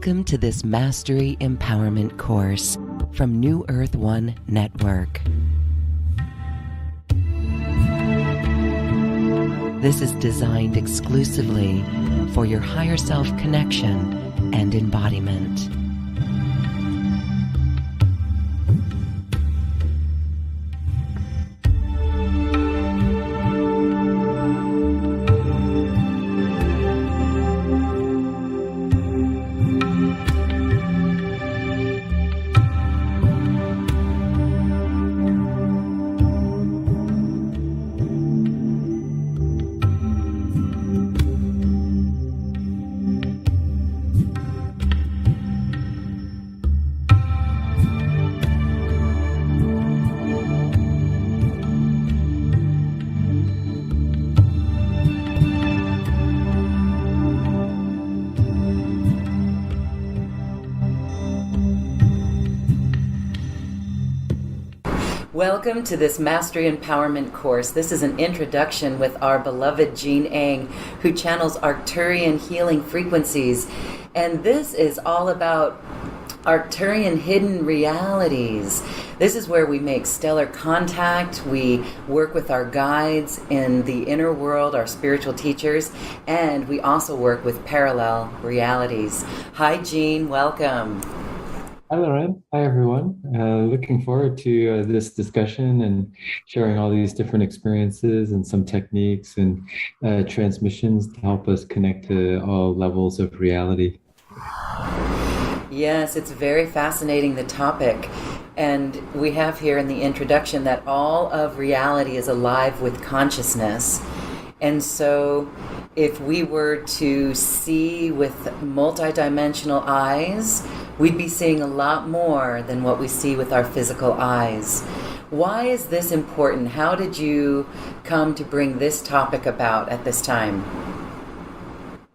Welcome to this Mastery Empowerment course from New Earth One Network. This is designed exclusively for your higher self connection and embodiment. Welcome to this Mastery Empowerment course. This is an introduction with our beloved Jean Eng, who channels Arcturian healing frequencies. And this is all about Arcturian hidden realities. This is where we make stellar contact, we work with our guides in the inner world, our spiritual teachers, and we also work with parallel realities. Hi Jean, welcome. Hi, Lauren. Hi, everyone. Looking forward to this discussion and sharing all these different experiences and some techniques and transmissions to help us connect to all levels of reality. Yes, it's very fascinating, the topic. And we have here in the introduction that all of reality is alive with consciousness. And so if we were to see with multidimensional eyes, we'd be seeing a lot more than what we see with our physical eyes. Why is this important? How did you come to bring this topic about at this time?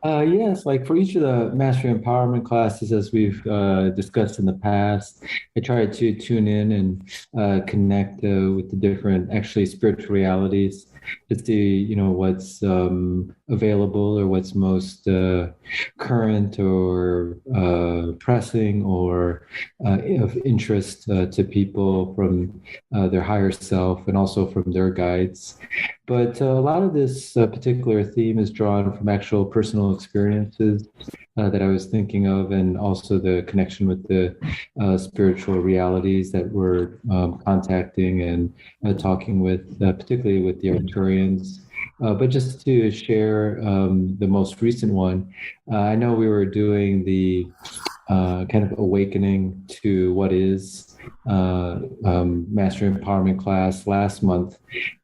Yes, like for each of the Mastery Empowerment classes, as we've discussed in the past, I try to tune in and connect with the different, actually, spiritual realities to see, what's available or what's most current or pressing or of interest to people from their higher self and also from their guides. But a lot of this particular theme is drawn from actual personal experiences that I was thinking of, and also the connection with the spiritual realities that we're contacting and talking with, particularly with the Arcturians. But just to share the most recent one, I know we were doing the kind of awakening to what is Mastery Empowerment class last month.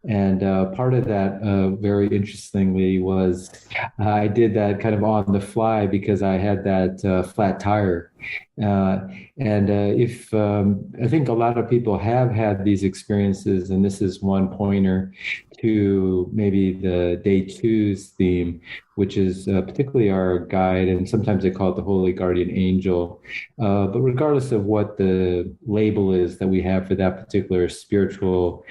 And part of that, very interestingly, was I did that kind of on the fly because I had that flat tire. If I think a lot of people have had these experiences, and this is one pointer to maybe the day two's theme, which is particularly our guide, and sometimes they call it the Holy Guardian Angel. But regardless of what the label is that we have for that particular spiritual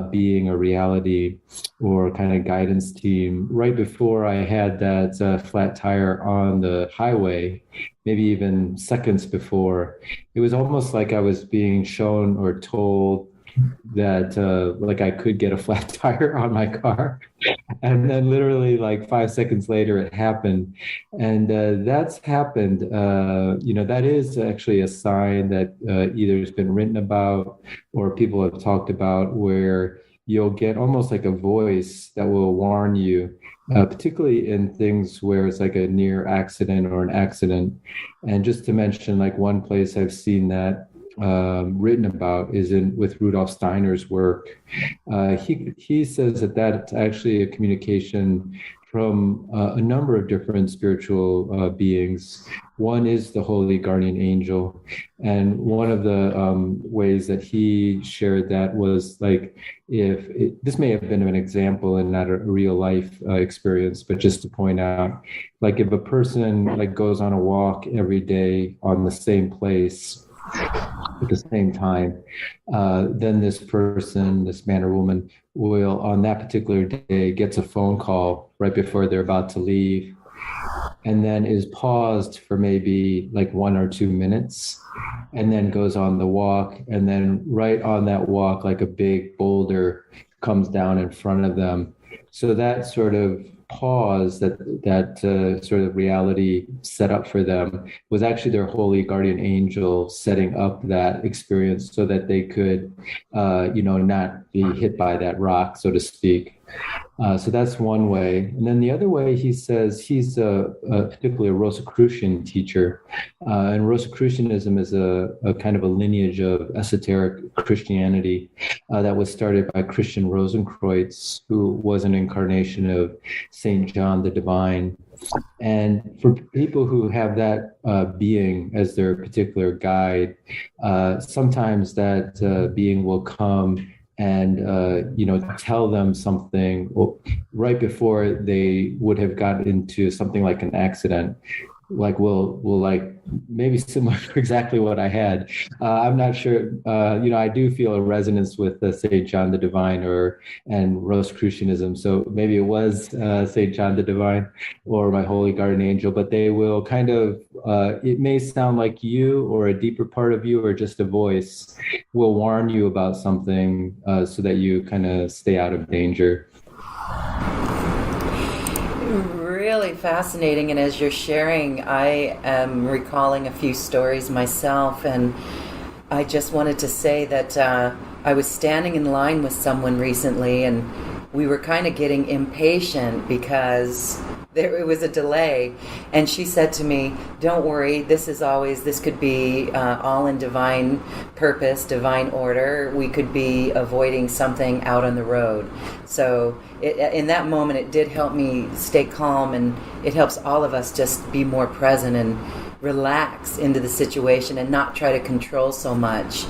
being or reality or kind of guidance team, right before I had that flat tire on the highway, maybe even seconds before, it was almost like I was being shown or told that like I could get a flat tire on my car. And then literally like 5 seconds later it happened. And that's happened, that is actually a sign that either has been written about or people have talked about, where you'll get almost like a voice that will warn you, particularly in things where it's like a near accident or an accident. And just to mention, like one place I've seen that written about is with Rudolf Steiner's work. He says that that's actually a communication from a number of different spiritual beings. One is the Holy Guardian Angel. And one of the ways that he shared that was like, this may have been an example and not a real life experience, but just to point out, like if a person like goes on a walk every day on the same place, at the same time, then this person, this man or woman, will on that particular day gets a phone call right before they're about to leave. and then is paused for maybe like 1 or 2 minutes, and then goes on the walk. And then right on that walk, like a big boulder comes down in front of them. So that sort of pause, that sort of reality set up for them, was actually their holy guardian angel setting up that experience so that they could, not be hit by that rock, so to speak. So that's one way. And then the other way, he says he's particularly a Rosicrucian teacher. And Rosicrucianism is a kind of a lineage of esoteric Christianity that was started by Christian Rosenkreutz, who was an incarnation of St. John the Divine. And for people who have that being as their particular guide, sometimes that being will come and tell them something right before they would have gotten into something like an accident. Like will like maybe similar to exactly what I had. I'm not sure. I do feel a resonance with Saint John the Divine and Rosicrucianism. So maybe it was Saint John the Divine or my holy guardian angel. But they will kind of. It may sound like you or a deeper part of you or just a voice will warn you about something so that you kind of stay out of danger. Really fascinating, and as you're sharing, I am recalling a few stories myself, and I just wanted to say that I was standing in line with someone recently, and we were kind of getting impatient because it was a delay, and she said to me, "Don't worry, this could be all in divine purpose, divine order. We could be avoiding something out on the road." So in that moment, it did help me stay calm, and it helps all of us just be more present and relax into the situation and not try to control so much.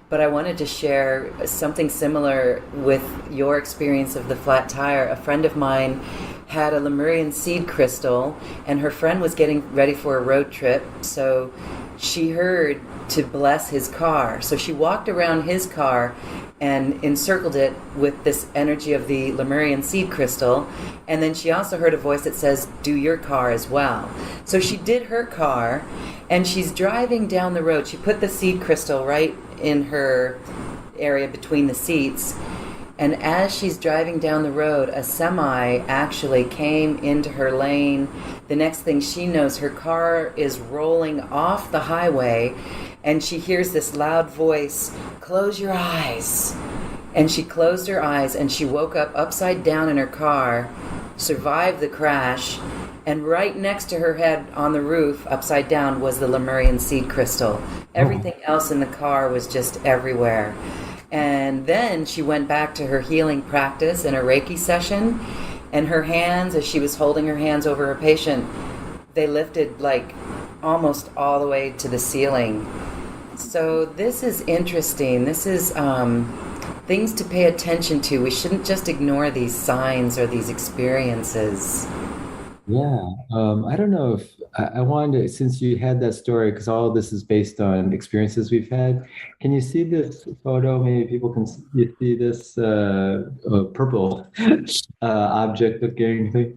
But I wanted to share something similar with your experience of the flat tire. A friend of mine had a Lemurian seed crystal, and her friend was getting ready for a road trip, so she heard to bless his car. So she walked around his car and encircled it with this energy of the Lemurian seed crystal, and then she also heard a voice that says, "Do your car as well." So she did her car, and she's driving down the road. She put the seed crystal right in her area between the seats, and as she's driving down the road, a semi actually came into her lane. The next thing she knows, her car is rolling off the highway, and she hears this loud voice, "Close your eyes." And she closed her eyes, and she woke up upside down in her car, survived the crash, and right next to her head on the roof, upside down, was the Lemurian seed crystal. Everything else in the car was just everywhere. And then she went back to her healing practice in a Reiki session, and her hands, as she was holding her hands over her patient, they lifted like almost all the way to the ceiling. So this is interesting. This is things to pay attention to. We shouldn't just ignore these signs or these experiences. Yeah, I don't know if I wanted to, since you had that story, because all of this is based on experiences we've had. Can you see this photo? Maybe people can see this purple object looking thing.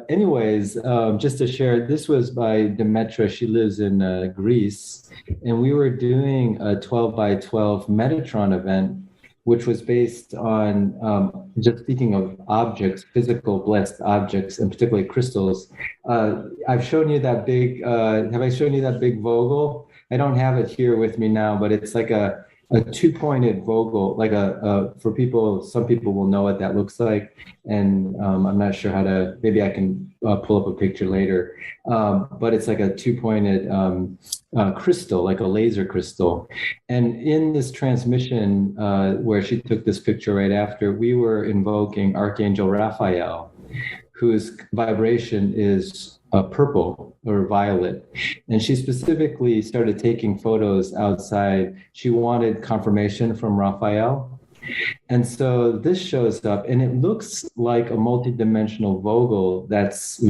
Anyways, just to share, this was by Demetra. She lives in Greece, and we were doing a 12 by 12 Metatron event, which was based on just speaking of objects, physical blessed objects, and particularly crystals. I've shown you that big, have I shown you that big Vogel? I don't have it here with me now, but it's like a two-pointed Vogel, like for people, some people will know what that looks like. And I'm not sure how to, maybe I can pull up a picture later. But it's like a two-pointed crystal, like a laser crystal. And in this transmission where she took this picture right after, we were invoking Archangel Raphael, whose vibration is purple or violet. And she specifically started taking photos outside. She wanted confirmation from Raphael. And so this shows up, and it looks like a multidimensional Vogel that's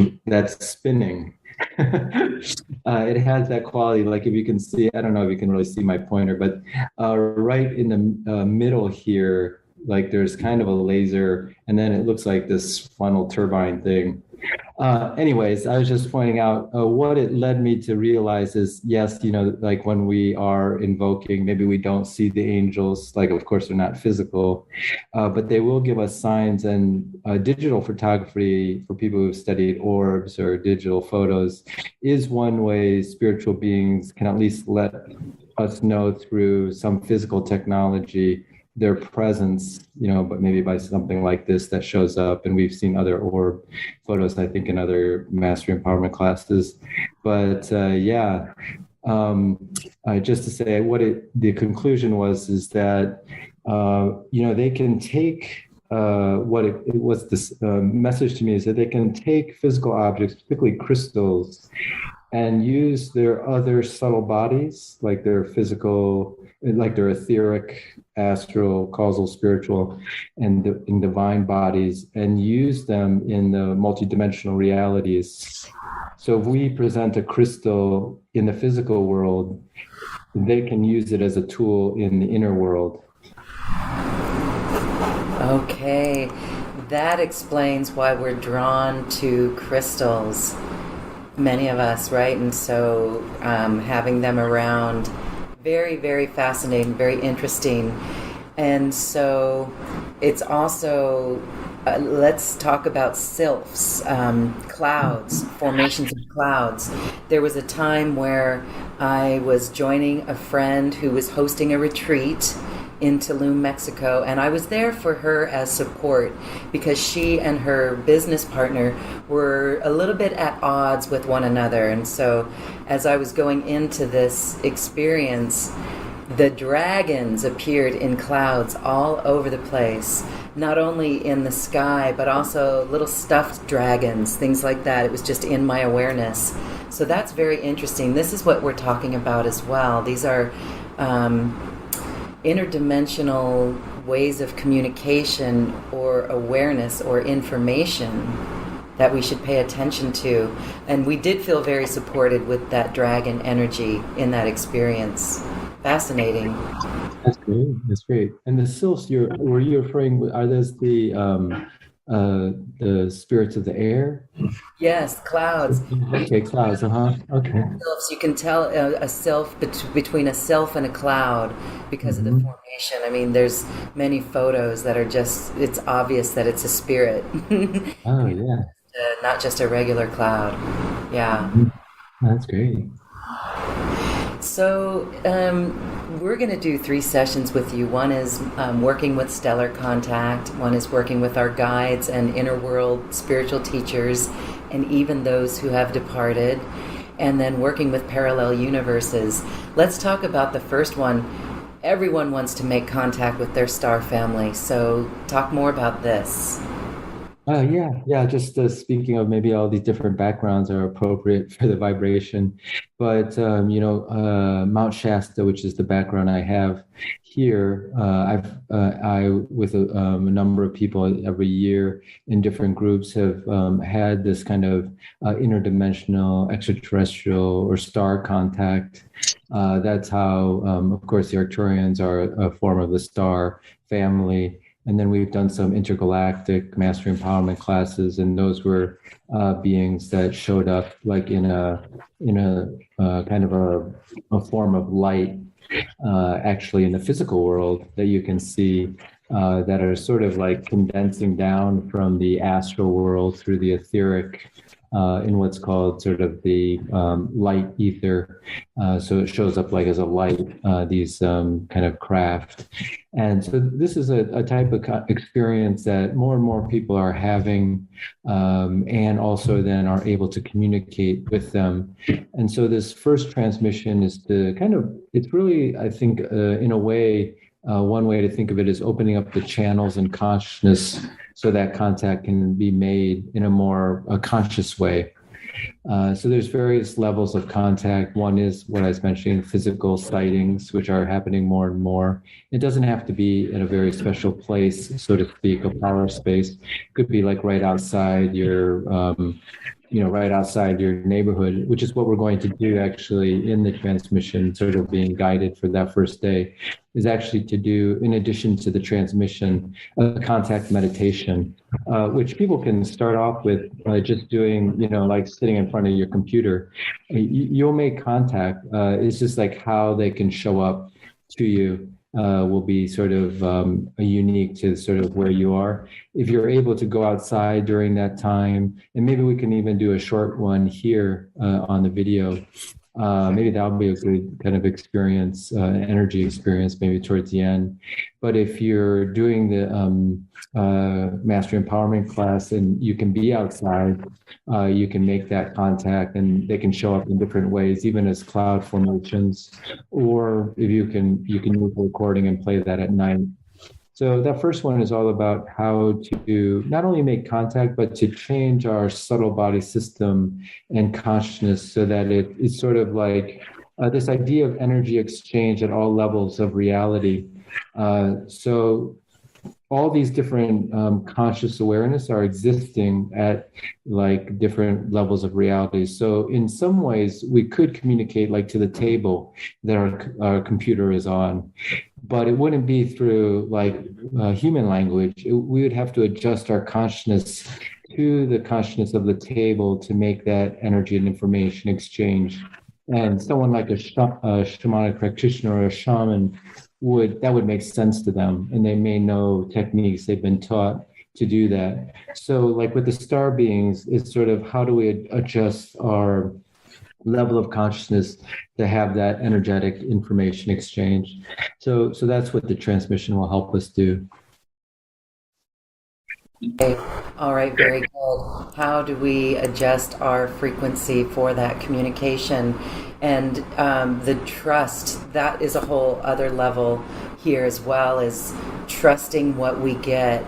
spinning. It has that quality, like if you can see, I don't know if you can really see my pointer, but right in the middle here, like there's kind of a laser, and then it looks like this funnel turbine thing. Anyways, I was just pointing out what it led me to realize is, yes, like when we are invoking, maybe we don't see the angels, like, of course, they're not physical, but they will give us signs. And digital photography, for people who've studied orbs or digital photos, is one way spiritual beings can at least let us know through some physical technology their presence, but maybe by something like this that shows up. And we've seen other orb photos, I think, in other mastery empowerment classes. But just to say the conclusion is that, they can take this message to me is that they can take physical objects, particularly crystals, and use their other subtle bodies, like their physical, like their etheric, astral, causal, spiritual, and divine bodies, and use them in the multidimensional realities. So if we present a crystal in the physical world, they can use it as a tool in the inner world. Okay, that explains why we're drawn to crystals, many of us, right? And so having them around, very, very fascinating, very interesting. And so it's also, let's talk about sylphs, clouds, formations of clouds. There was a time where I was joining a friend who was hosting a retreat in Tulum, Mexico, and I was there for her as support because she and her business partner were a little bit at odds with one another. And so as I was going into this experience, the dragons appeared in clouds all over the place, not only in the sky, but also little stuffed dragons, things like that. It was just in my awareness. So that's very interesting. This is what we're talking about as well. These are interdimensional ways of communication or awareness or information that we should pay attention to. And we did feel very supported with that dragon energy in that experience. Fascinating. That's great. That's great. And the sylphs, were you referring? Are those the spirits of the air? Yes, clouds. Okay, clouds. Okay. Sylphs, you can tell a sylph between a sylph and a cloud because of the formation. I mean, there's many photos that are just, it's obvious that it's a spirit. Oh, yeah. Not just a regular cloud. Yeah. That's great. So we're going to do 3 sessions with you. One is working with stellar contact. One is working with our guides and inner world spiritual teachers, and even those who have departed. And then working with parallel universes. Let's talk about the first one. Everyone wants to make contact with their star family. So talk more about this. Yeah. Just speaking of, maybe all these different backgrounds are appropriate for the vibration, but Mount Shasta, which is the background I have here, I with a number of people every year in different groups have had this kind of interdimensional, extraterrestrial, or star contact. That's how, of course, the Arcturians are a form of the star family. And then we've done some intergalactic mastery empowerment classes, and those were beings that showed up like in a kind of a form of light, actually in the physical world that you can see, that are sort of like condensing down from the astral world through the etheric, in what's called sort of the light ether. So it shows up like as a light, these kind of craft. And so this is a type of experience that more and more people are having, and also then are able to communicate with them. And so this first transmission is it's really, I think, in a way, one way to think of it is opening up the channels in consciousness so that contact can be made in a more conscious way. So there's various levels of contact. One is what I was mentioning, physical sightings, which are happening more and more. It doesn't have to be in a very special place, so to speak, a power space. It could be like right outside your right outside your neighborhood, which is what we're going to do actually in the transmission, sort of being guided for that first day, is actually to do, in addition to the transmission, a contact meditation, which people can start off with just doing, like sitting in front of your computer. You'll make contact. It's just like how they can show up to you will be sort of unique to sort of where you are. If you're able to go outside during that time, and maybe we can even do a short one here on the video, maybe that'll be a good kind of experience, energy experience, maybe towards the end. But if you're doing the mastery empowerment class and you can be outside, you can make that contact, and they can show up in different ways, even as cloud formations, or if you can use a recording and play that at night. So that first one is all about how to not only make contact, but to change our subtle body system and consciousness so that it's sort of like this idea of energy exchange at all levels of reality. So all these different conscious awareness are existing at like different levels of reality. So in some ways we could communicate like to the table that our computer is on, but it wouldn't be through like human language. We would have to adjust our consciousness to the consciousness of the table to make that energy and information exchange. And someone like a shamanic practitioner or a shaman would make sense to them, and they may know techniques, they've been taught to do that. So like with the star beings, it's sort of how do we adjust our level of consciousness to have that energetic information exchange. So that's what the transmission will help us do. Okay. All right, very good. How do we adjust our frequency for that communication? And the trust, that is a whole other level here as well, is trusting what we get.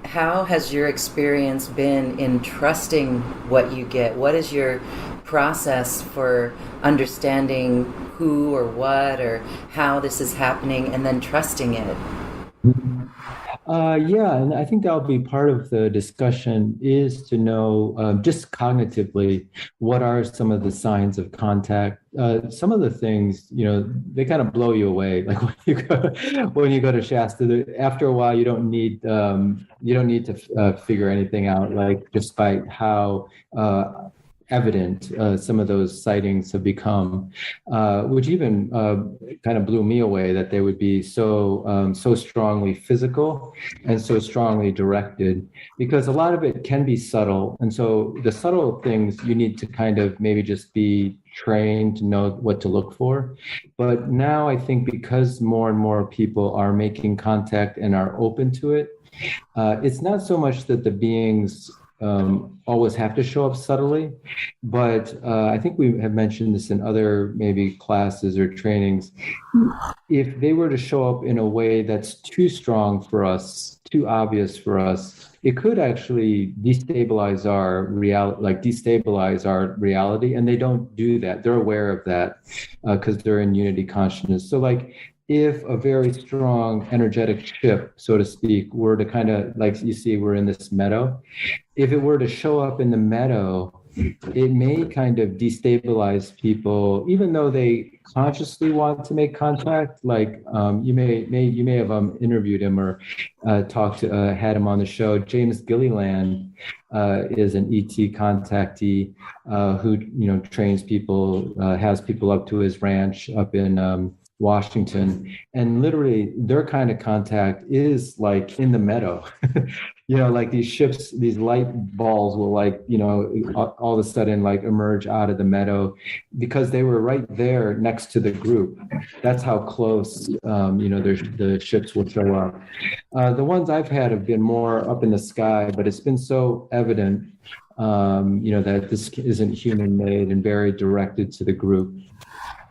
How has your experience been in trusting what you get? What is your process for understanding who or what or how this is happening and then trusting it? Yeah, and I think that'll be part of the discussion, is to know just cognitively what are some of the signs of contact. Some of the things, they kind of blow you away. Like when you go to Shasta, after a while, you don't need to figure anything out. Like just by how evident some of those sightings have become, which even kind of blew me away that they would be so strongly physical and so strongly directed, because a lot of it can be subtle. And so the subtle things you need to kind of maybe just be trained to know what to look for. But now I think because more and more people are making contact and are open to it, it's not so much that the beings always have to show up subtly, but I think we have mentioned this in other maybe classes or trainings. If they were to show up in a way that's too strong for us, too obvious for us, it could actually destabilize our reality, and they don't do that. They're aware of that because they're in unity consciousness. So like, if a very strong energetic ship, so to speak, were to kind of, like you see, we're in this meadow. If it were to show up in the meadow, it may kind of destabilize people, even though they consciously want to make contact. Like you may have interviewed him or had him on the show. James Gilliland is an ET contactee who trains people, has people up to his ranch up in Washington, and literally their kind of contact is like in the meadow. Like these ships, these light balls will all of a sudden like emerge out of the meadow because they were right there next to the group. That's how close the ships will show up. The ones I've had have been more up in the sky, but it's been so evident that this isn't human made and very directed to the group.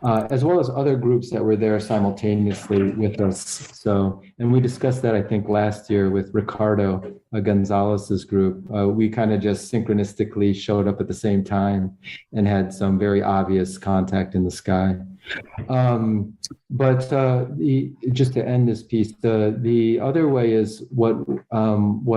As well as other groups that were there simultaneously with us. So, and we discussed that, I think, last year with Ricardo Gonzalez's group. We kind of just synchronistically showed up at the same time and had some very obvious contact in the sky. Just to end this piece, the other way is what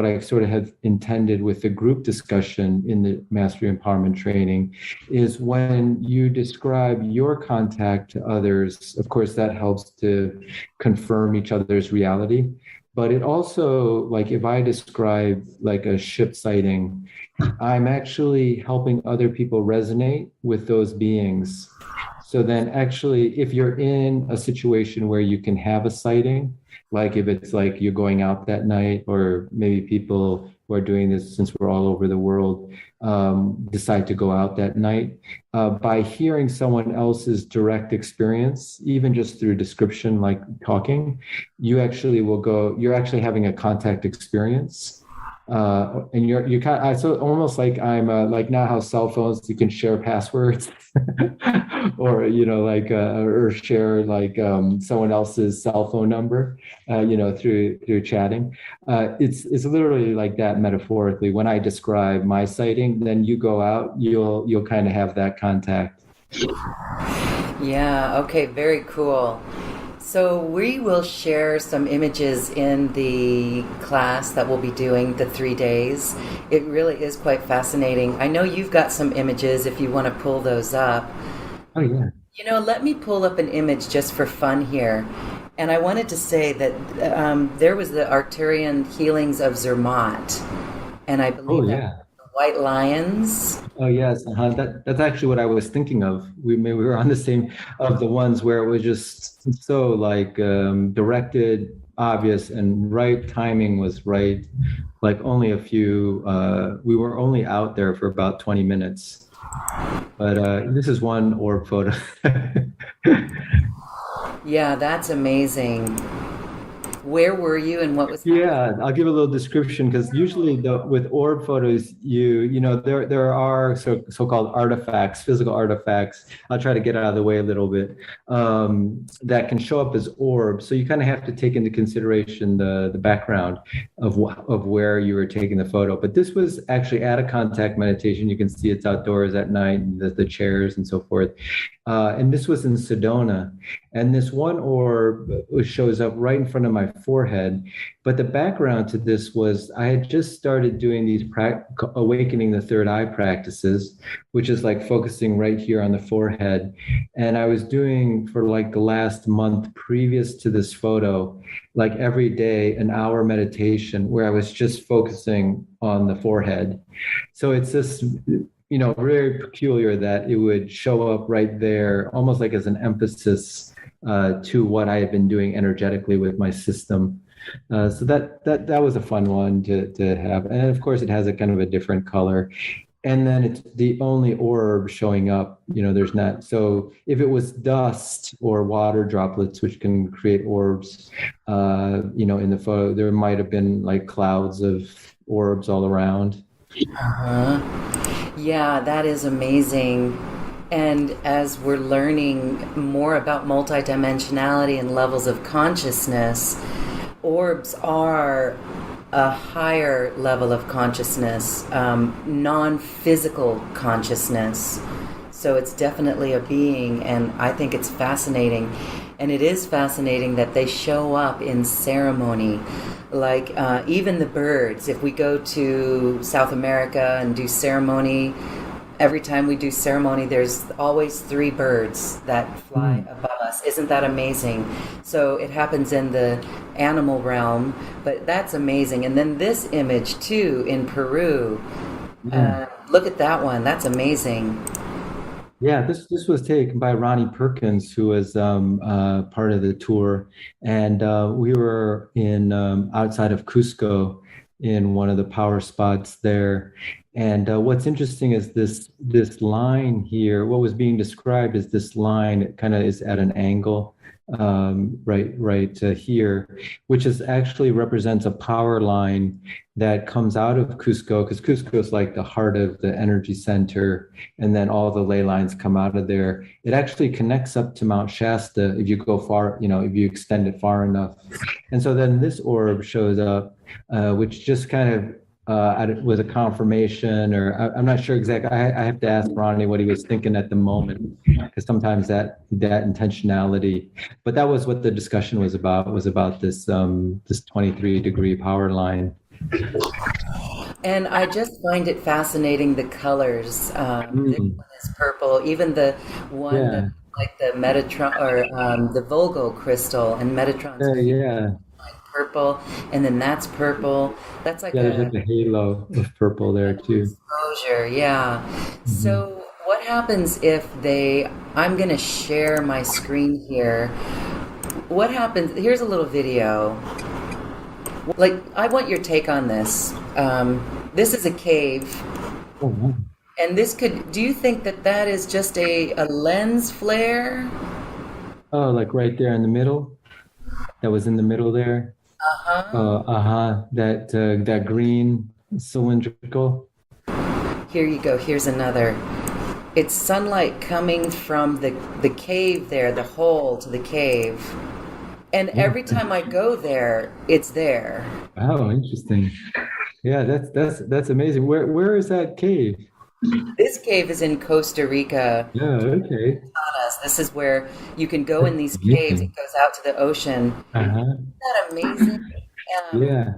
I sort of have intended with the group discussion in the Mastery Empowerment Training is when you describe your contact to others. Of course, that helps to confirm each other's reality. But it also, like if I describe like a ship sighting, I'm actually helping other people resonate with those beings. So then actually, if you're in a situation where you can have a sighting, like if it's like you're going out that night, or maybe people who are doing this since we're all over the world decide to go out that night, by hearing someone else's direct experience, even just through description, like talking, you're actually having a contact experience. And you're kind of, so almost like I'm like now how cell phones you can share passwords or or share like someone else's cell phone number through chatting. It's literally like that metaphorically. When I describe my sighting, then you go out, you'll kind of have that contact. Yeah, okay, very cool. So we will share some images in the class that we'll be doing the 3 days. It really is quite fascinating. I know you've got some images if you want to pull those up. Oh, yeah. Let me pull up an image just for fun here. And I wanted to say that there was the Arcturian healings of Zermatt. And I believe that the white lions. Oh, yes. That's actually what I was thinking of. We were on the same of the ones where it was just so like directed, obvious, and right timing was right. Like only a few, we were only out there for about 20 minutes. But this is one orb photo. Yeah, that's amazing. Where were you and what was happening? Yeah, I'll give a little description because usually with orb photos, there are so-called artifacts, physical artifacts. I'll try to get out of the way a little bit, that can show up as orbs. So you kind of have to take into consideration the background of where you were taking the photo. But this was actually at a contact meditation. You can see it's outdoors at night, and the chairs and so forth. And this was in Sedona. And this one orb shows up right in front of my forehead. But the background to this was I had just started doing these awakening the third eye practices, which is like focusing right here on the forehead. And I was doing for like the last month previous to this photo, like every day, an hour meditation where I was just focusing on the forehead. So it's this very peculiar that it would show up right there, almost like as an emphasis to what I had been doing energetically with my system. So that was a fun one to have. And of course, it has a kind of a different color. And then it's the only orb showing up, there's not. So if it was dust or water droplets, which can create orbs, in the photo, there might have been like clouds of orbs all around. Uh-huh. Yeah, that is amazing. And as we're learning more about multidimensionality and levels of consciousness, orbs are a higher level of consciousness, non-physical consciousness. So it's definitely a being, and I think it's fascinating. And it is fascinating that they show up in ceremony. Like even the birds, if we go to South America and do ceremony, every time we do ceremony, there's always 3 birds that fly above us. Isn't that amazing? So it happens in the animal realm, but that's amazing. And then this image too in Peru, look at that one. That's amazing. Yeah, this was taken by Ronnie Perkins, who was part of the tour, and we were in outside of Cusco in one of the power spots there. And what's interesting is this line here. What was being described is this line. It kind of is at an angle, right here, which is actually represents a power line that comes out of Cusco, because Cusco is like the heart of the energy center, and then all the ley lines come out of there. It actually connects up to Mount Shasta if you go far, if you extend it far enough. And so then this orb shows up, which just kind of was a confirmation, or I'm not sure exactly. I have to ask Ronnie what he was thinking at the moment, because sometimes that intentionality. But that was what the discussion was about. Was about this 23-degree power line. And I just find it fascinating the colors. This Mm, one is purple. Even the one that yeah, like the Metatron or the Vogel crystal and Metatron's yeah. purple, and then that's purple. That's like Yeah, there's a like a halo of purple there too. exposure. Yeah. Hmm. So what happens if they? I'm gonna share my screen here. What happens? Here's a little video. Like, I want your take on this. This is a cave. Oh, wow. And this could, do you think that that is just a lens flare? Oh, like right there in the middle. That was in the middle there. Uh-huh. That green cylindrical. Here you go. Here's another. It's sunlight coming from the cave there, the hole to the cave. And Yeah. every time I go there, it's there. Wow, interesting. Yeah, that's amazing. Where is that cave? This cave is in Costa Rica. Yeah, okay. This is where you can go in these caves. It Amazing. goes out to the ocean. Uh-huh. Isn't that amazing? Yeah.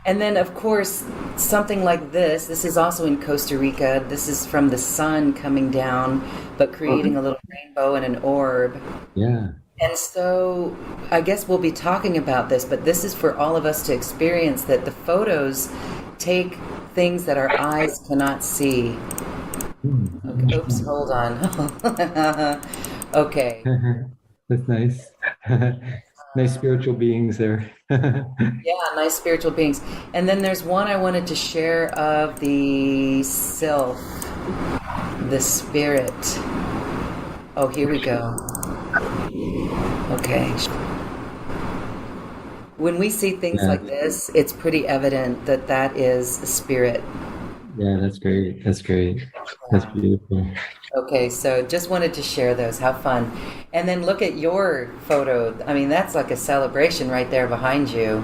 And then, of course, something like this is also in Costa Rica. This is from the sun coming down, but creating a little rainbow and an orb. Yeah. And so I guess we'll be talking about this, but this is for all of us to experience that the photos take things that our eyes cannot see. Okay, oops, Hmm. hold on. Okay. That's nice. Nice spiritual beings there. Yeah, nice spiritual beings. And then there's one I wanted to share of the sylph, the spirit. Oh, here we go. Okay. When we see things Yeah. like this, it's pretty evident that that is a spirit. Yeah, that's great. That's great. That's beautiful. Okay, so just wanted to share those. Have fun. And then look at your photo. I mean, that's like a celebration right there behind you.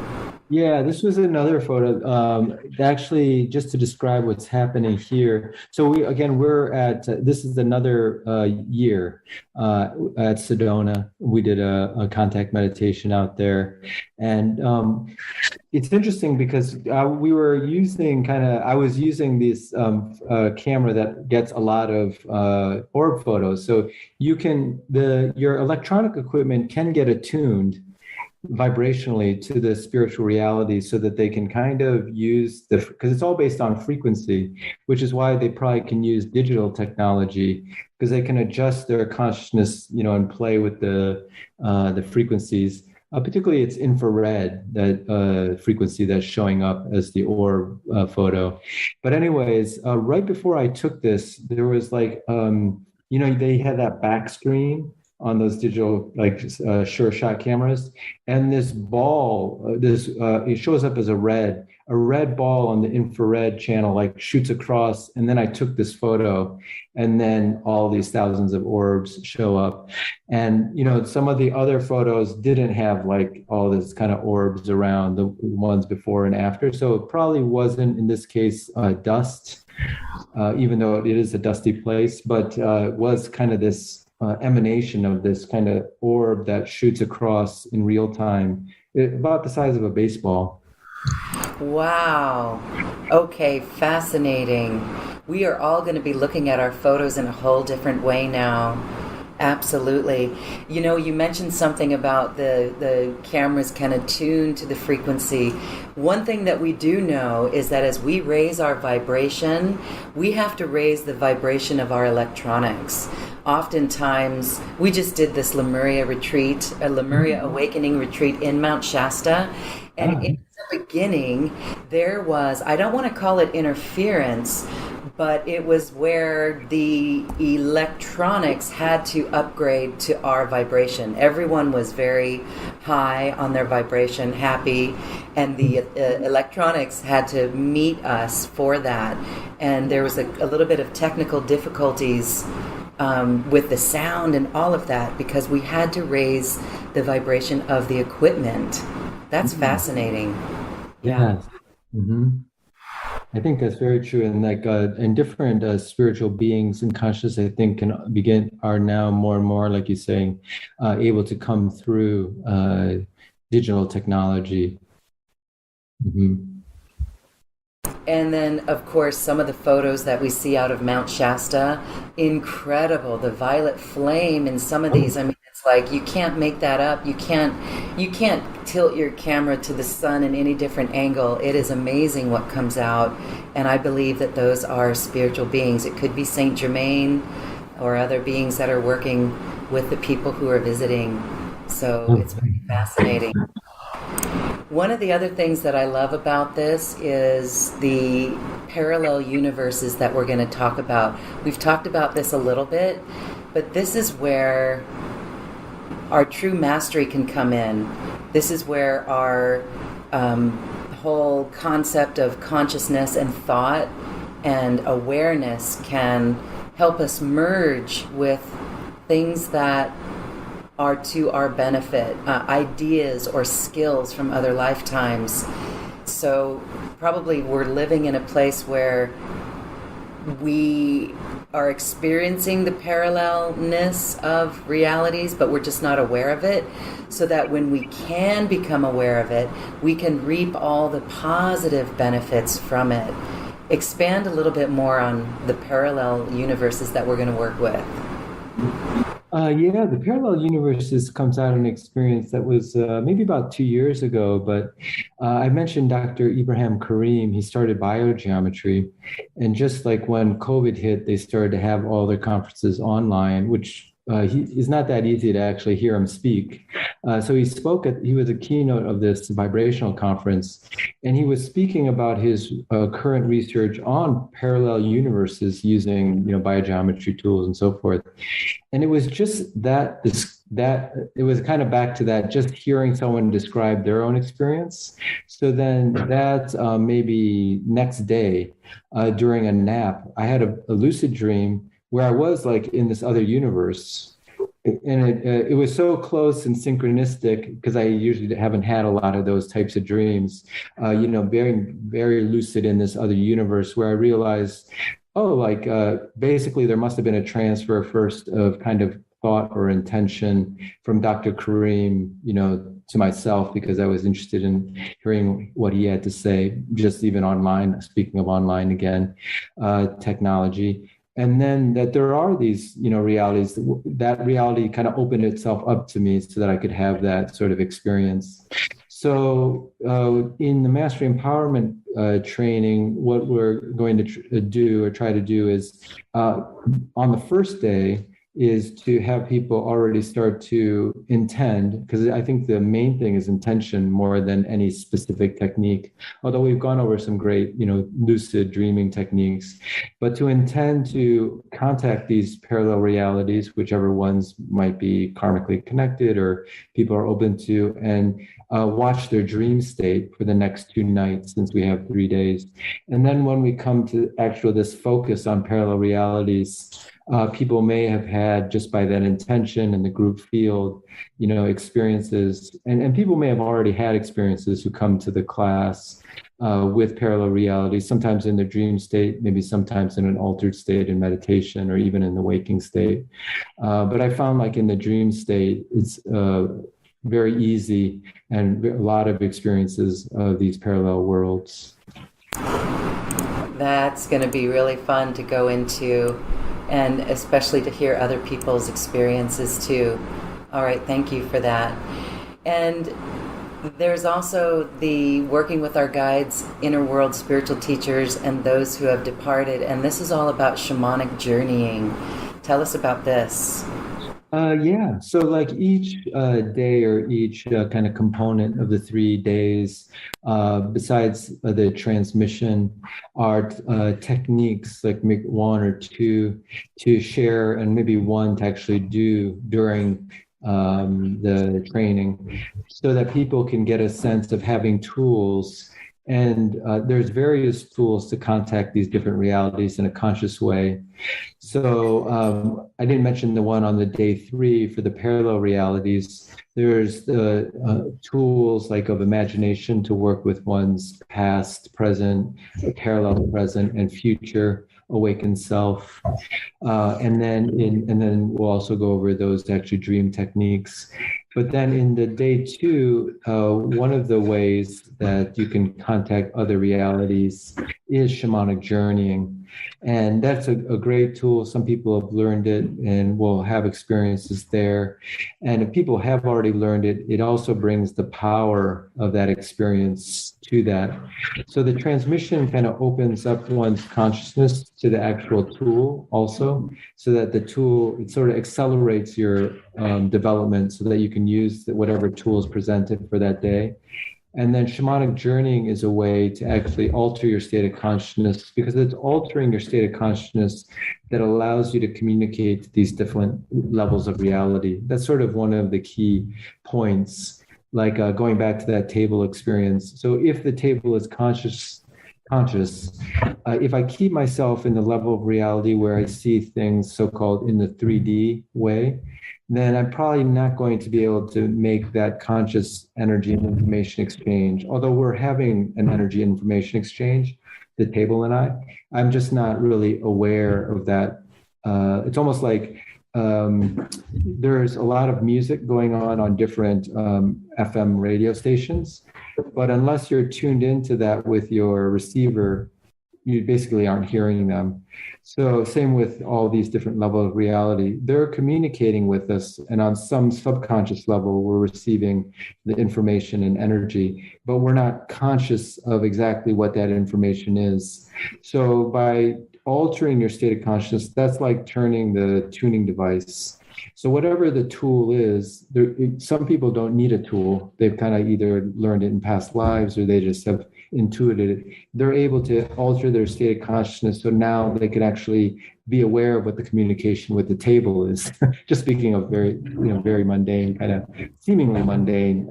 Yeah, this was another photo. Actually, just to describe what's happening here. So we're at this is another year at Sedona. We did a contact meditation out there, and it's interesting because we were using I was using this camera that gets a lot of orb photos. So your electronic equipment can get attuned vibrationally to the spiritual reality so that they can kind of use because it's all based on frequency, which is why they probably can use digital technology because they can adjust their consciousness, and play with the frequencies. Particularly, it's infrared that frequency that's showing up as the orb photo. But anyways, right before I took this, there was they had that back screen on those digital sure shot cameras, and this ball it shows up as a red ball on the infrared channel shoots across, and then I took this photo, and then all these thousands of orbs show up. And some of the other photos didn't have all this kind of orbs around the ones before and after, so it probably wasn't in this case dust, even though it is a dusty place, but it was kind of this emanation of this kind of orb that shoots across in real time, about the size of a baseball. Wow. Okay, fascinating. We are all going to be looking at our photos in a whole different way now. Absolutely. You mentioned something about the cameras can attune to the frequency. One thing that we do know is that as we raise our vibration, we have to raise the vibration of our electronics. Oftentimes, we just did this Lemuria Awakening retreat in Mount Shasta, and in the beginning, there was, I don't want to call it interference, but it was where the electronics had to upgrade to our vibration. Everyone was very high on their vibration, happy, and the electronics had to meet us for that. And there was a little bit of technical difficulties with the sound and all of that because we had to raise the vibration of the equipment. That's fascinating. Yeah. Yes. Mm-hmm. I think that's very true, and and different spiritual beings and conscious, I think, are now more and more, like you're saying, able to come through digital technology. Mhm. And then, of course, some of the photos that we see out of Mount Shasta, incredible. The violet flame in some of these. I mean, it's like you can't make that up. You can't tilt your camera to the sun in any different angle. It is amazing what comes out, and I believe that those are spiritual beings. It could be Saint Germain or other beings that are working with the people who are visiting. So it's very fascinating. One of the other things that I love about this is the parallel universes that we're going to talk about. We've talked about this a little bit, but this is where our true mastery can come in. This is where our whole concept of consciousness and thought and awareness can help us merge with things that are to our benefit, ideas or skills from other lifetimes. So probably we're living in a place where we are experiencing the parallelness of realities, but we're just not aware of it. So that when we can become aware of it, we can reap all the positive benefits from it. Expand a little bit more on the parallel universes that we're going to work with. Yeah, the parallel universes comes out of an experience that was maybe about 2 years ago. But I mentioned Dr. Ibrahim Karim. He started biogeometry, and just like when COVID hit, they started to have all their conferences online, which is not that easy to actually hear him speak. So he was a keynote of this vibrational conference, and he was speaking about his current research on parallel universes using, biogeometry tools and so forth. And it was just that it was kind of back to that, just hearing someone describe their own experience. So then that maybe next day during a nap, I had a lucid dream where I was like in this other universe. And it was so close and synchronistic because I usually haven't had a lot of those types of dreams, very, very lucid in this other universe where I realized, oh, like basically there must have been a transfer first of kind of thought or intention from Dr. Kareem, to myself, because I was interested in hearing what he had to say, just even online, speaking of online again, technology. And then that there are these, realities, that reality kind of opened itself up to me so that I could have that sort of experience. So in the Mastery Empowerment training, what we're going to do or try to do is on the first day is to have people already start to intend, because I think the main thing is intention more than any specific technique, although we've gone over some great, lucid dreaming techniques, but to intend to contact these parallel realities, whichever ones might be karmically connected or people are open to, and watch their dream state for the next 2 nights, since we have 3 days. And then when we come to this focus on parallel realities, people may have had, just by that intention and the group field, experiences, and people may have already had experiences who come to the class with parallel realities, sometimes in their dream state, maybe sometimes in an altered state in meditation, or even in the waking state. But I found, like in the dream state, it's very easy, and a lot of experiences of these parallel worlds. That's going to be really fun to go into, and especially to hear other people's experiences too. All right, thank you for that. And there's also the working with our guides, inner world spiritual teachers, and those who have departed. And this is all about shamanic journeying. Tell us about this. Yeah, so like each day, or each kind of component of the 3 days, besides the transmission, are techniques, like maybe 1 or 2 to share, and maybe 1 to actually do during the training, so that people can get a sense of having tools And there's various tools to contact these different realities in a conscious way. So I didn't mention the one on the day 3 for the parallel realities. There's the tools like of imagination to work with one's past, present, parallel present, and future awakened self. And then we'll also go over those actually dream techniques. But then in the day 2, one of the ways that you can contact other realities is shamanic journeying. And that's a great tool. Some people have learned it and will have experiences there. And if people have already learned it, it also brings the power of that experience to that. So the transmission kind of opens up one's consciousness to the actual tool also, so that the tool, it sort of accelerates your development so that you can use whatever tool is presented for that day. And then shamanic journeying is a way to actually alter your state of consciousness, because it's altering your state of consciousness that allows you to communicate these different levels of reality. That's sort of one of the key points, like going back to that table experience. So if the table is conscious, if I keep myself in the level of reality where I see things so-called in the 3D way, then I'm probably not going to be able to make that conscious energy and information exchange. Although we're having an energy information exchange, the table and I'm just not really aware of that. It's almost like there's a lot of music going on different FM radio stations, but unless you're tuned into that with your receiver, you basically aren't hearing them. So same with all these different levels of reality. They're communicating with us, and on some subconscious level, we're receiving the information and energy, but we're not conscious of exactly what that information is. So by altering your state of consciousness, that's like turning the tuning device. So whatever the tool is, some people don't need a tool. They've kind of either learned it in past lives or they just have intuited it. They're able to alter their state of consciousness, so now they can actually be aware of what the communication with the table is. Just speaking of very mundane, kind of seemingly mundane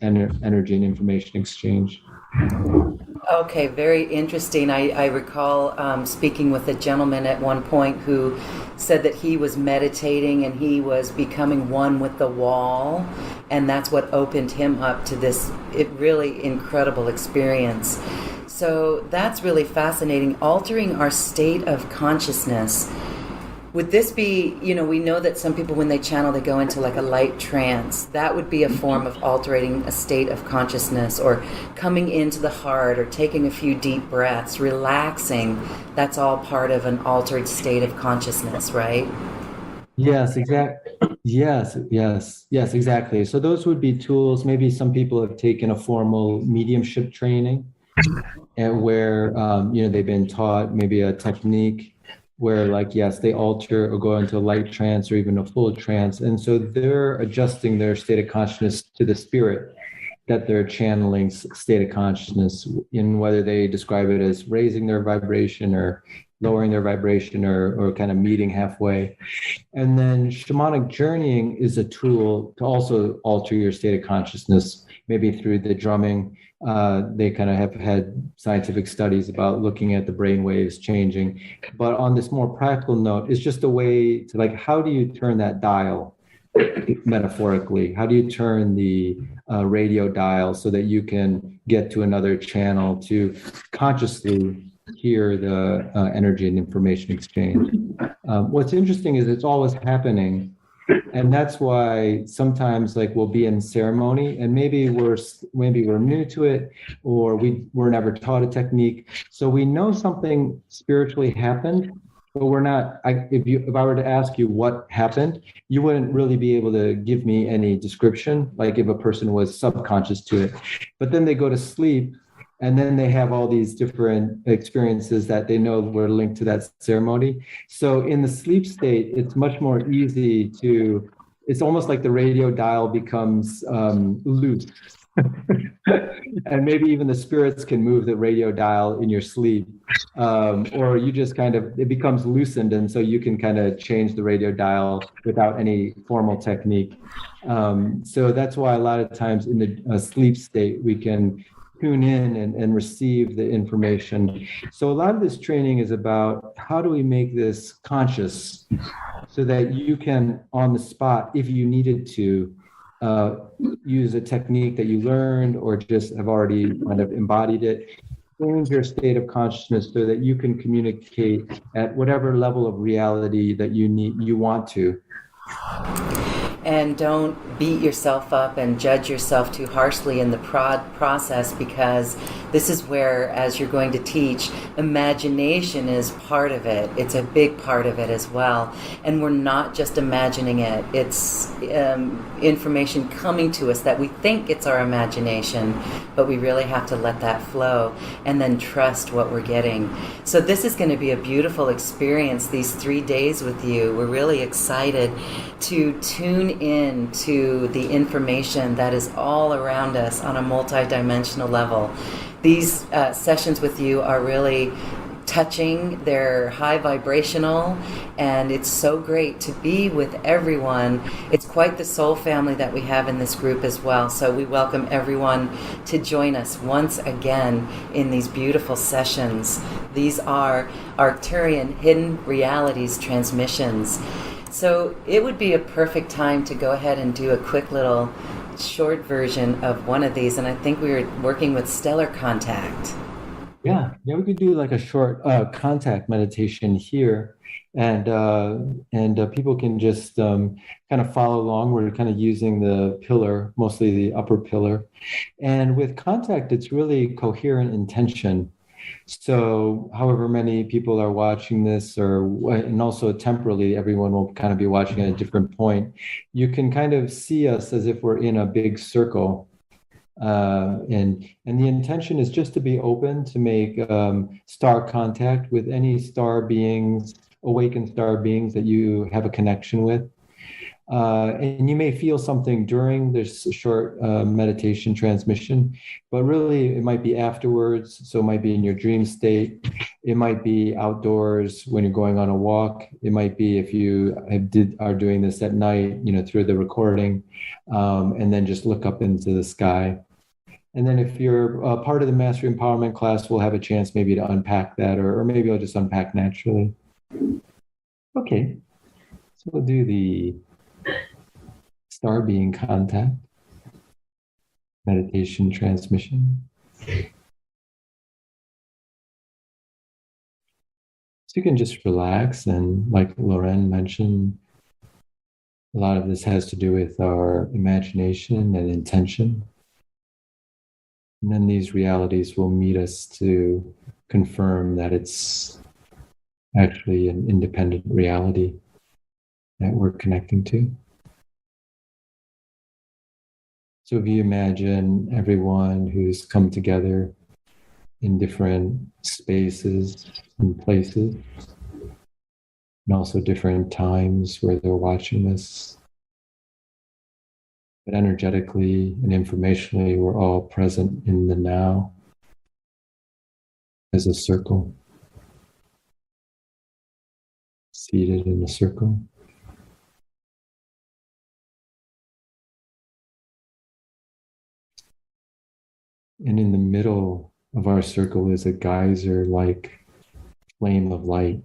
energy and information exchange. Okay, very interesting. I recall speaking with a gentleman at one point who said that he was meditating and he was becoming one with the wall, and that's what opened him up to this really incredible experience. So that's really fascinating, altering our state of consciousness. Would this be, we know that some people when they channel, they go into like a light trance. That would be a form of altering a state of consciousness, or coming into the heart, or taking a few deep breaths, relaxing. That's all part of an altered state of consciousness, right? Yes, exactly. Yes, exactly. So those would be tools. Maybe some people have taken a formal mediumship training, and where they've been taught maybe a technique where, like, yes, they alter or go into a light trance or even a full trance. And so they're adjusting their state of consciousness to the spirit that they're channeling state of consciousness, in whether they describe it as raising their vibration or lowering their vibration, or kind of meeting halfway. And then shamanic journeying is a tool to also alter your state of consciousness, maybe through the drumming. They kind of have had scientific studies about looking at the brain waves changing. But on this more practical note, it's just a way to, like, how do you turn that dial metaphorically? How do you turn the radio dial so that you can get to another channel to consciously hear the energy and information exchange? What's interesting is it's always happening. And that's why sometimes, like, we'll be in ceremony and maybe we're new to it, or we were never taught a technique. So we know something spiritually happened, but we're not, if I were to ask you what happened, you wouldn't really be able to give me any description, like if a person was subconscious to it. But then they go to sleep, and then they have all these different experiences that they know were linked to that ceremony. So in the sleep state, it's much more easy it's almost like the radio dial becomes loose. And maybe even the spirits can move the radio dial in your sleep. Or you just it becomes loosened. And so you can kind of change the radio dial without any formal technique. So that's why a lot of times in the sleep state, we can tune in and receive the information. So a lot of this training is about how do we make this conscious so that you can, on the spot, if you needed to, uh, use a technique that you learned or just have already kind of embodied it, change your state of consciousness so that you can communicate at whatever level of reality that you want to. And don't beat yourself up and judge yourself too harshly in the process, because this is where, as you're going to teach, imagination is part of it. It's a big part of it as well. And we're not just imagining it. It's information coming to us that we think it's our imagination, but we really have to let that flow and then trust what we're getting. So this is going to be a beautiful experience, these 3 days with you. We're really excited to tune in to the information that is all around us on a multidimensional level. These sessions with you are really touching, they're high vibrational, and it's so great to be with everyone. It's quite the soul family that we have in this group as well, so we welcome everyone to join us once again in these beautiful sessions. These are Arcturian Hidden Realities transmissions. So it would be a perfect time to go ahead and do a quick little short version of one of these, and I think we were working with stellar contact. Yeah, we could do like a short contact meditation here, and people can just kind of follow along. We're kind of using the pillar, mostly the upper pillar, and with contact, it's really coherent intention. So, however many people are watching this, and also temporally, everyone will kind of be watching at a different point. You can kind of see us as if we're in a big circle. And the intention is just to be open to make star contact with any star beings, awakened star beings that you have a connection with. And you may feel something during this short meditation transmission, but really it might be afterwards. So it might be in your dream state. It might be outdoors when you're going on a walk. It might be if you are doing this at night, through the recording, and then just look up into the sky. And then if you're part of the Mastery Empowerment class, we'll have a chance maybe to unpack that, or maybe I'll just unpack naturally. Okay, so we'll do the star being contact meditation transmission. So you can just relax, and like Loren mentioned, a lot of this has to do with our imagination and intention. And then these realities will meet us to confirm that it's actually an independent reality that we're connecting to. So if you imagine everyone who's come together in different spaces and places, and also different times where they're watching this, but energetically and informationally, we're all present in the now as a circle, seated in a circle. And in the middle of our circle is a geyser-like flame of light,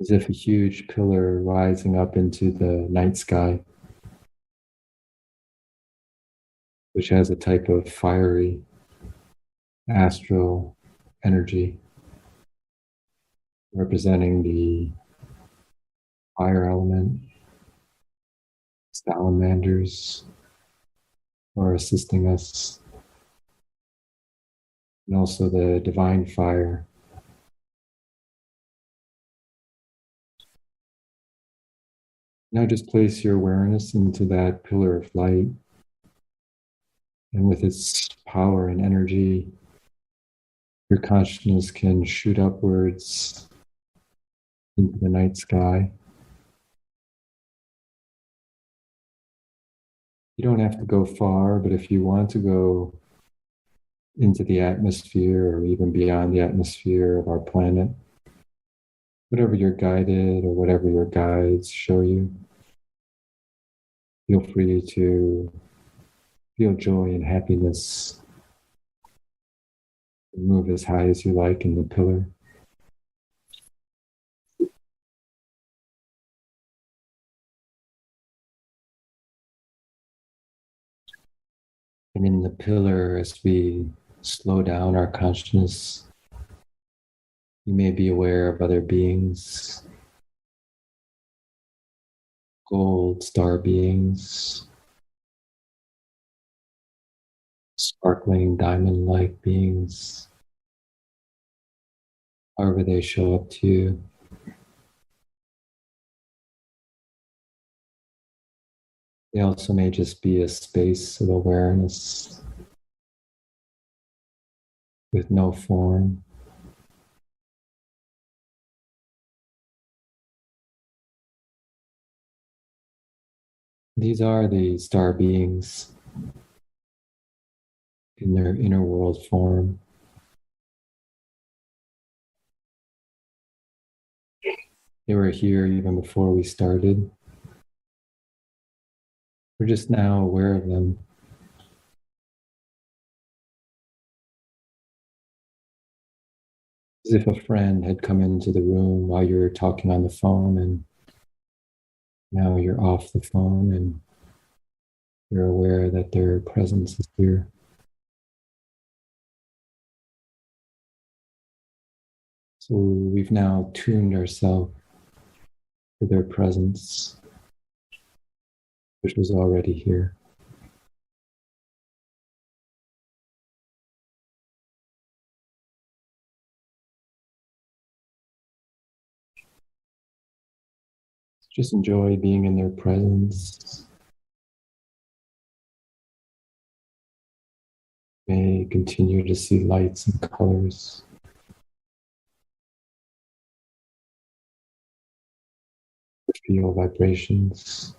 as if a huge pillar rising up into the night sky, which has a type of fiery astral energy representing the fire element. Salamanders are assisting us, and also the divine fire. Now just place your awareness into that pillar of light, and with its power and energy, your consciousness can shoot upwards into the night sky. You don't have to go far, but if you want to go into the atmosphere or even beyond the atmosphere of our planet, whatever you're guided or whatever your guides show you, feel free to Feel joy and happiness. Move as high as you like in the pillar. And in the pillar, as we slow down our consciousness, you may be aware of other beings, gold star beings, sparkling diamond-like beings, however they show up to you. They also may just be a space of awareness with no form. These are the star beings in their inner world form. They were here even before we started. We're just now aware of them. As if a friend had come into the room while you were talking on the phone, and now you're off the phone and you're aware that their presence is here. So we've now tuned ourselves to their presence, which was already here. Just enjoy being in their presence. May continue to see lights and colors. Feel vibrations.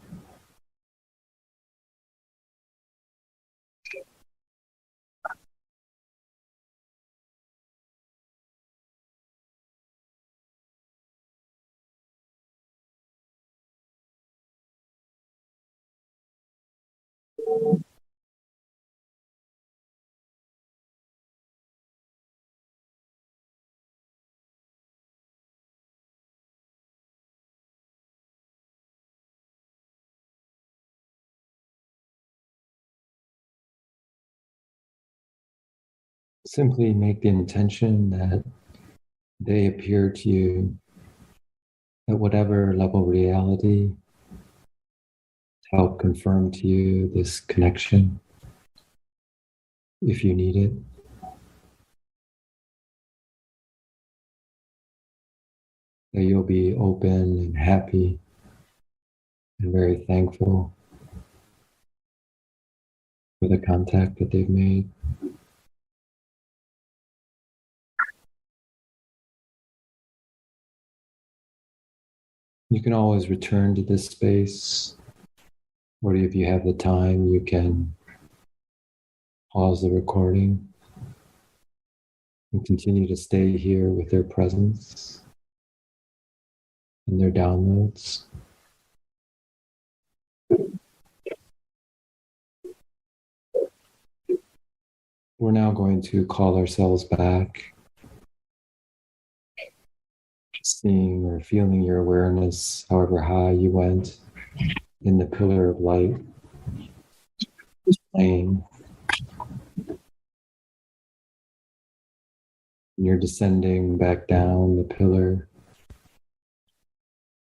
Simply make the intention that they appear to you at whatever level reality to help confirm to you this connection if you need it. That you'll be open and happy and very thankful for the contact that they've made. You can always return to this space, or if you have the time, you can pause the recording and continue to stay here with their presence and their downloads. We're now going to call ourselves back, seeing or feeling your awareness, however high you went, in the pillar of light, playing. And you're descending back down the pillar,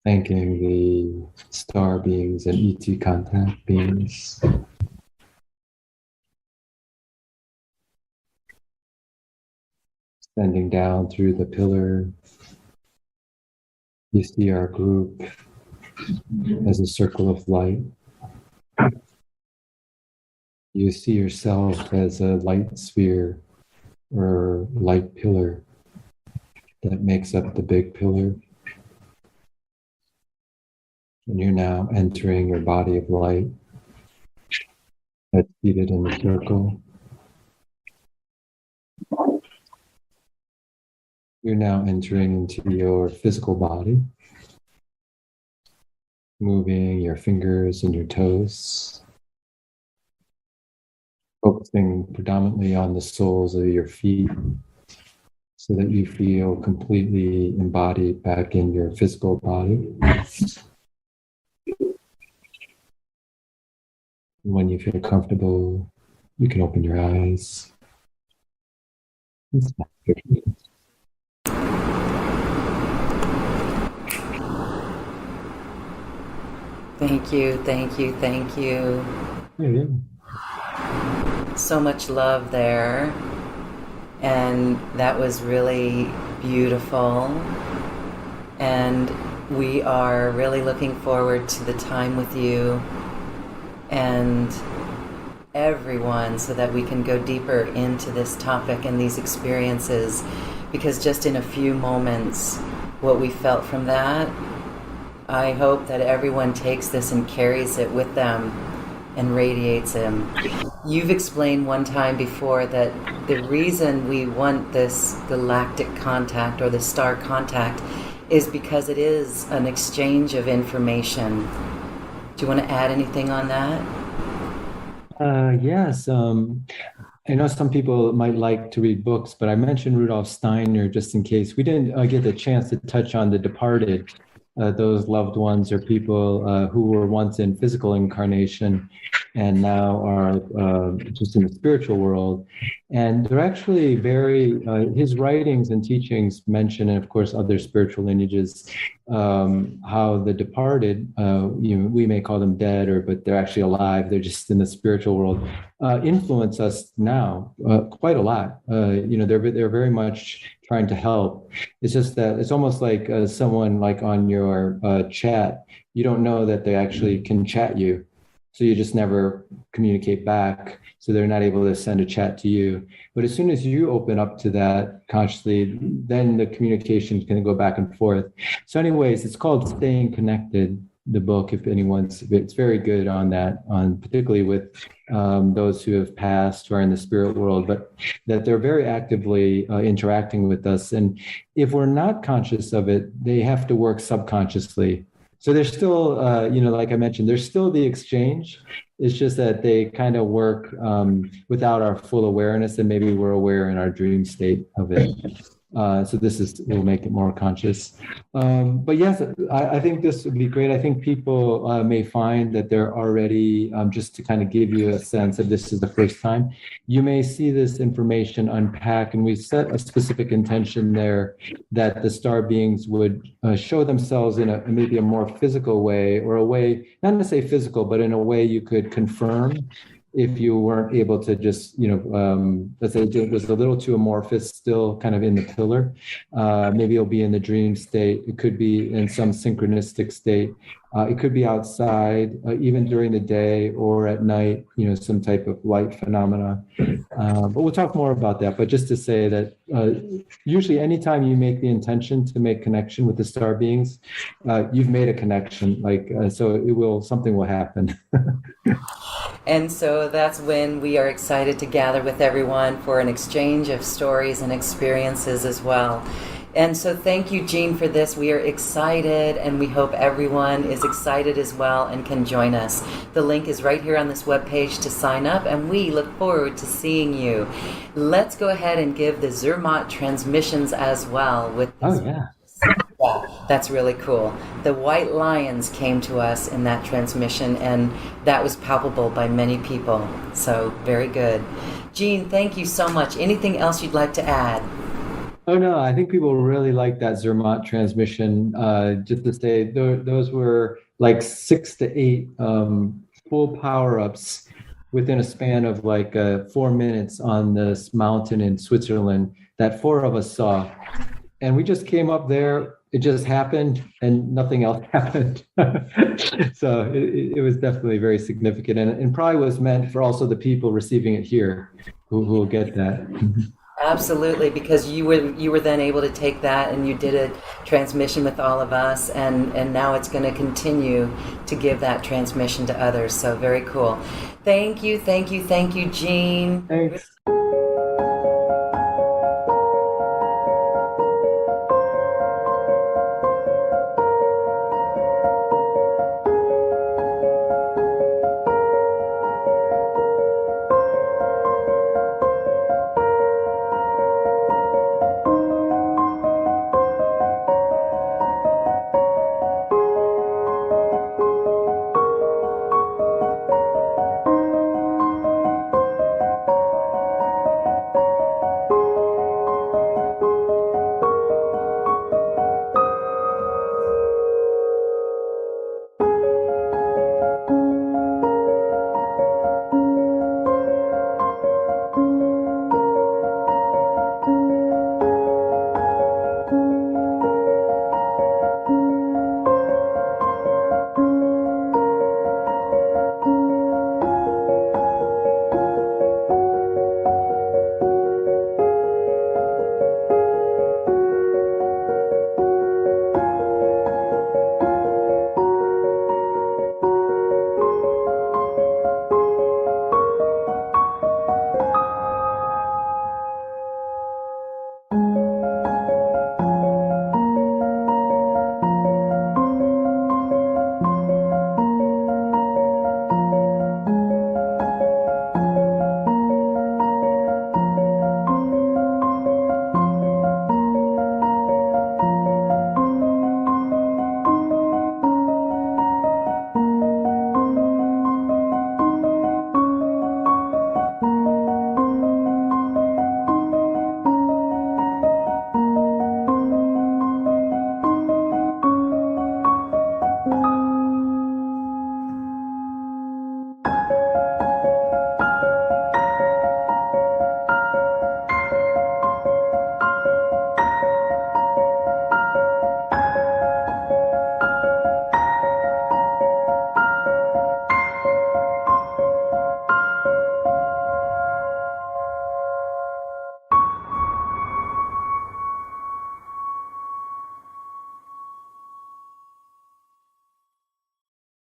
thanking the star beings and ET contact beings. Descending down through the pillar, you see our group as a circle of light. You see yourself as a light sphere or light pillar that makes up the big pillar. And you're now entering your body of light that's seated in the circle. You're now entering into your physical body, moving your fingers and your toes. focusing predominantly on the soles of your feet so that you feel completely embodied back in your physical body. When you feel comfortable, you can open your eyes. Thank you, thank you, thank you. Yeah. So much love there. And that was really beautiful. And we are really looking forward to the time with you and everyone so that we can go deeper into this topic and these experiences, because just in a few moments, what we felt from that, I hope that everyone takes this and carries it with them and radiates him. You've explained one time before that the reason we want this galactic contact or the star contact is because it is an exchange of information. Do you want to add anything on that? Yes. I know some people might like to read books, but I mentioned Rudolf Steiner just in case. We didn't get the chance to touch on the departed, those loved ones or people who were once in physical incarnation and now are just in the spiritual world. And they're actually his writings and teachings mention, and of course other spiritual lineages, how the departed, we may call them dead, but they're actually alive, they're just in the spiritual world, influence us now quite a lot. They're very much trying to help. It's just that it's almost like someone like on your chat, you don't know that they actually can chat you. So you just never communicate back. So they're not able to send a chat to you. But as soon as you open up to that consciously, then the communication can go back and forth. So anyways, it's called Staying Connected, the book, it's very good on that, particularly with those who have passed or are in the spirit world, but that they're very actively interacting with us. And if we're not conscious of it, they have to work subconsciously. So there's still, like I mentioned, there's still the exchange. It's just that they kind of work without our full awareness, and maybe we're aware in our dream state of it. So will make it more conscious. But yes, I think this would be great. I think people may find that they're already, just to kind of give you a sense of this is the first time, you may see this information unpack, and we set a specific intention there that the star beings would show themselves in maybe a more physical way, or a way, not to say physical, but in a way you could confirm if you weren't able to just, let's say it was a little too amorphous, still kind of in the pillar. Maybe it'll be in the dream state. It could be in some synchronistic state. It could be outside, even during the day or at night, some type of light phenomena. But we'll talk more about that. But just to say that usually anytime you make the intention to make connection with the star beings, you've made a connection. So something will happen. And so that's when we are excited to gather with everyone for an exchange of stories and experiences as well. And so thank you, Jean, for this. We are excited, and we hope everyone is excited as well and can join us. The link is right here on this webpage to sign up, and we look forward to seeing you. Let's go ahead and give the Zermatt transmissions as well. Yeah, that's really cool. The white lions came to us in that transmission, and that was palpable by many people. So very good. Jean, thank you so much. Anything else you'd like to add? Oh, no, I think people really like that Zermatt transmission. Just to say, those were like 6 to 8 full power-ups within a span of 4 minutes on this mountain in Switzerland that 4 of us saw. And we just came up there, it just happened, and nothing else happened. So it was definitely very significant, and probably was meant for also the people receiving it here who will get that. Absolutely, because you were then able to take that and you did a transmission with all of us, and now it's going to continue to give that transmission to others. So very cool. Thank you, Jean. Thanks.